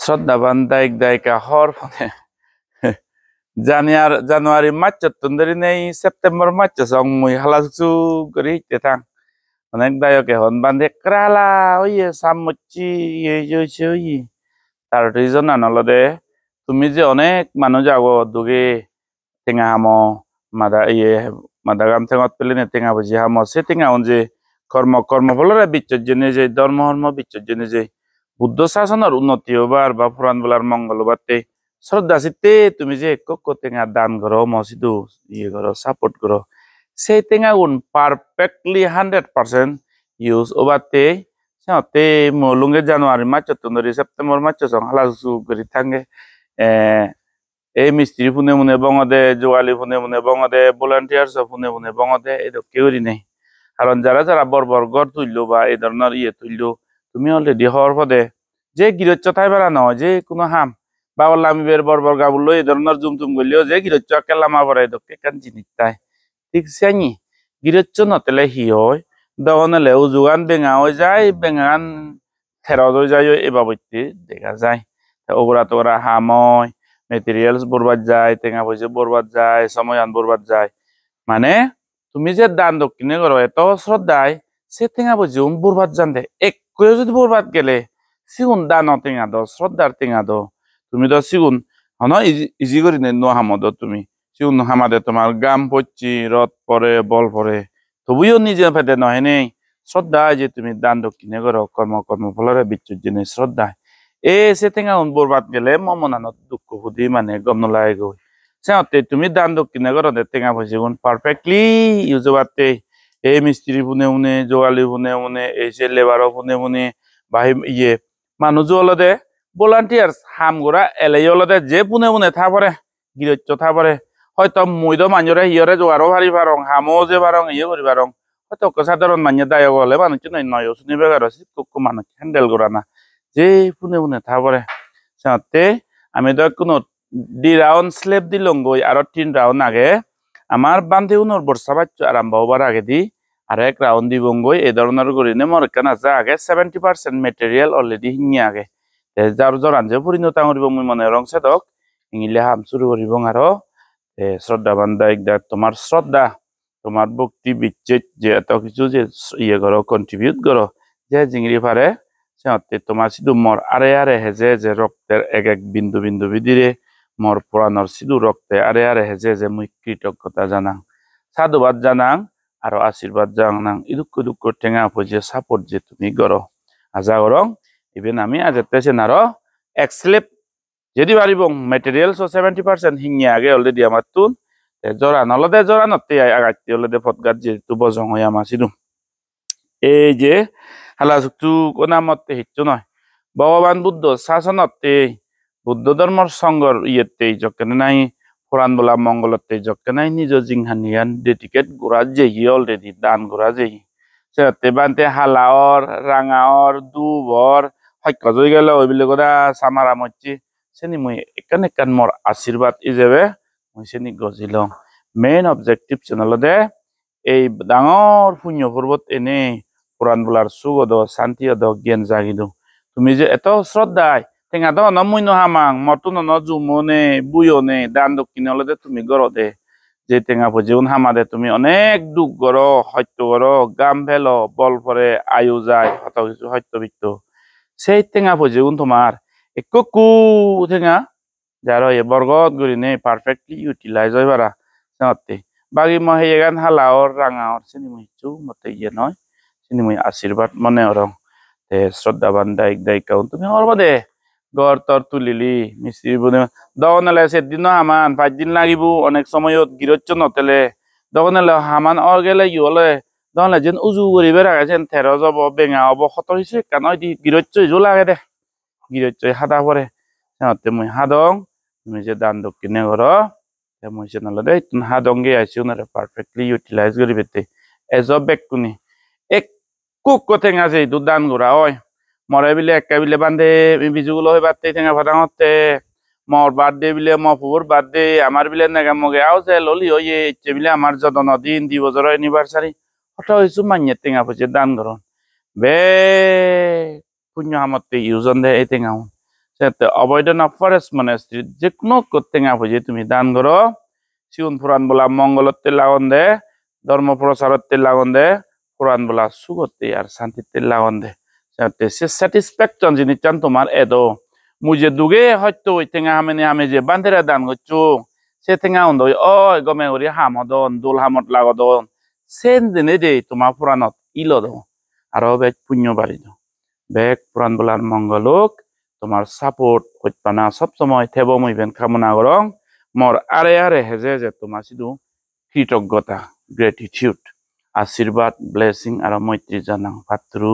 শ্রদ্ধাবান দায়িক দায়িকা হওয়ার ফলে Januari macet tundari nei September macet song mui halasu geri tetang onek dayo ke hon bande krala oye samuchi ye yo choi tar reason anolode তুমি যে অনেক মানুষ যাগো দুগে টেঙা হামো মাদাগাম টেঙত পেলে টেঙা বুঝি হামো সে টেঙা যে কর্ম বলরে বিচ্ছজনে যে ধর্ম বিচ্ছজনে যে বুদ্ধ শাসনের উন্নতি হবার বা পুরাণ বলার মঙ্গল বাতে শ্রদ্ধা চিত্তে তুমি যে কক টেঙা দান করো মসজিদু ইয়ে করো সাপোর্ট করো সেই টেঙা উন পারফেক্টলি 100% ইউজ ওবাতে সাতে মলুঙ্গে জানুয়ারি মাস চতুর্দরি সেপ্টেম্বর মাস সং হালাসু করি থাঙ্গে এই মিস্ত্রি ফুনে মুনে বঙদে জোয়ালি ফুনে মুনে বঙদে ভলান্টিয়ার্স ফুনে মুনে বঙদে এটো কেউরি নেই কারণ যারা বড় ঘর তুললো বা এই ধরনের ইয়ে তুললো তুমি অলরেডি হওয়ার পদে যে গিরচ্ছ তাই বেড়া নয় যে কোনো হাম বা আমি বের বড় গাবুল্লো এই ধরনের জুমতুম করলেও যে গিরচ্ছ কেলামা বড় এদকে কান জিনিস তাই ঠিক সাইনি গিরচ্ছ নতেলে হি হয় দহনেলে উজুগান বেঙা হয়ে যায় বেঙান থেরজ হয়ে যায় এবাবত্যি দেখা যায় ওরা হাময় মেটেরিয়ালস বরবাদ যায় টেঙা পয়সা বরবাদ যায় সময়ান বরবাদ যায় মানে তুমি যে দান দক্ষিণে করো এত শ্রদ্ধায় সে টেঙা পয়সা বরবাদ জান দে এক যদি বরবাদ গেলে সিগুন দান টেঙা দো শ্রদ্ধার টেঙা দো তুমি তো সিগুন হন ইজি করি নে নো হামদ তুমি সিগুন হামাদে তোমার গাম পড়ছি রথ পরে বল পরে তবুও নিজে ফেদে নয় নেই শ্রদ্ধায় যে তুমি দান দক্ষিণে করো কর্ম ফলরে বিচ্ছুজনে শ্রদ্ধায় সে টেঙা বরবাদ গেলে মমনানত দুঃখ ফুদি মানে গম নলায় গই সেতে তুমি দান দক্ষিণে করো টেঙা পয়সা গুণ পারফেক্টলি ইউজ বাতে এই মিস্ত্রি ফুনে মুনে জোয়ালি ফুনে মুনে এই সে লেবারও ফুনে মুনে বাহি ইয়ে মানুষ অলদে ভলান্টিয়ার্স হামগোড়া এলাই অলদে যে পুনে মুনে থাপরে গিরচ্ছ থাপরে হয়তো মইদ মানুষরে ইয়রে জোয়ারও ভারি পারং হামও যে পারং ইয়ে করি পারং হয়তো সাধারণ মানুষ দায়ক হলে মানুষ নয় শুনিবে গারো মানুষ হ্যান্ডেল করা না যে পুনে থাপরে সাথে আমি তো কোনো দি রাউন্ড স্লেপ দিলং গই আর 3 রাউন্ড আগে আমার বান্ধে উনর বর্ষা বাচ্চা আরম্ভ হবার আগে দি আর এক রাউন্ড দিবং গই এই ধরনের করিনে মোর কেনা যা আগে 70% মেটেরিয়াল অলরেডি হিঙি আগে যার জরান যে পরিণত করিব মুই মনে রংছে দক ইংলে হাম শুরু করিব আর শ্রদ্ধাবান দায়িক তোমার শ্রদ্ধা তোমার ভক্তি বিচ্ছেদ যে এত কিছু যে ইয়ে করো কন্ট্রিবিউট করো যে জিংরি পারে সাথে তোমার সিধু মর আরে হেজে যে রক্তের এক বিন্দু বিদিরে মর পুরানোর সিধু রক্তে আরে হেজে যে মুই কৃতজ্ঞতা জানাং সাধুবাদ জানাং আর আশীর্বাদ জানাং ইদুক টেঙা পয়সা সাপোর্ট যে তুমি করো আজা করং ইভেন আমি আজ পেছেন আরো এক স্লেপ যদি পারিব মেটেরিয়ালস 70% হিঙি আগে অলরেডি আমার তুন জরা নলদে জরা নতে আগাইতে অলরেডি ফটগাত যেহেতু বজং হয়ে আমার সিধু এই যে হালাসুকু কোনামতে হিচ্ছু নয় ভগবান বুদ্ধ শাসনতে বুদ্ধ ধর্মর সঙ্গর ইয়েতে যকেনে নাই পুরাণ বলা মঙ্গলতে যকে নাই নিজ জিংহানিয়ান ডেডিকেট গোড়া যেহি অলরেডি দান গোড়া যেহি সেতে বানতে হালাওর রাঙাওর দুবর হক্য জয় গেল ওইবিলে গোড়া সামারা মচ্ছি সেনি মুই একান মোর আশীর্বাদ ইজেবে মুই সেনি গজিলং মেইন অবজেক্টিভ চ্যানেলতে এই ডাঙর পুণ্য পর্বত এনে পুরাণ বলার সুগদ শান্তি জ্ঞান জাগিদু তুমি যে এত শ্রদ্ধায় টেঙা তো নমুই নহামাং মতো নজুমনে বুয়নে দান দক্ষিণে হলে তুমি গরদে যে টেঙা ভজিউন হামাদে তুমি অনেক দুঃখ গড় সত্য গড় গাম ফেল বল পরে আয়ু যায় হত কিছু সত্যবিত্ত সেই টেঙা ভজিউন তোমার একু টেঙা যার বরগত গড়িনে পারফেক্টলি ইউটিলাইজ হয় পারা সিহঁতে বাকি মই সেই গান হালাওর রাঙাওর চিনি মহিচু মতে ইয়ে নয় চিনি মই আশীর্বাদ মনে রং শ্রদ্ধাবান দায়িকা তুমি হরব দে গড় তর তুলিলি মিস্ত্রি বনে দহনেলে সেদিন হামান 5 দিন লাগিব অনেক সময়ত গিরচ্ছ নতেলে দহনেলে হামান গেলে কি হলে দহলে যেন উজু করিবে রাখে যেন থের যাব বেঙা হব খত হয়েছে কেন গিরচ্ছ ইজো লাগে দে গিরচ্ছ হাদা পরে সিহঁতে মই হাদং তুমি যে দান দক্ষিণে ঘর মই চেনেল দে হাদংগে আইসি উনারে পারফেক্টলি ইউটিলাইজ করি পেতে এজ বেকুনি এক কুক টেঙা যে এইটো দান করা হয় মরে বিলে একা বিলে বান্ধে বিজুগুলো হয়ে বাদতে টেঙা ফাটাঙতে মর বার্থডে বিলে মফুর বার্থডে আমার বিলে নেগা মগে আও যে ললি হয়ে ইচ্ছে বিলে আমার জন্মদিন 2 বছরের এনিভার্সারি হঠাৎ হয়েছো মান্য টেঙা পয়সা দান করন বে পুণ্য হামতে ইউজন দে এই টেঙা যাতে অবৈধন ফরেস্ট মনেস্ট্রি যে কোনো টেঙা পুজি তুমি দান করো সিউন ফুরান বলা মঙ্গলতে লাগন দে ধর্ম প্রচারতে লাগন দে ফুরান বলা সুগতে আর শান্তিতে লাগন দে যাতে সে স্যাটিসফ্যাকশন জিনিস চান তোমার এদো মুজে দুগে হয়তো ওই টেঙা আমি যে বান্ধেরা দান করছো সে টেঙা হন্দ ও গমে ওরি হামদন দোল হামত লাগদন সেন দিনে দে তোমার পুরাণত ইলো দো আরো বেগ পুণ্য বাড়ি দো বেগ পুরাণ বলার মঙ্গলক তোমার সাপোর্ট হইপানা সব সময় থেব মইবেন কামনা করং মোর আরে হেজে যে তোমার শুধু কৃতজ্ঞতা গ্রেটিটিউড আশীর্বাদ ব্লেসিং আর মৈত্রী জানাং ভাতৃ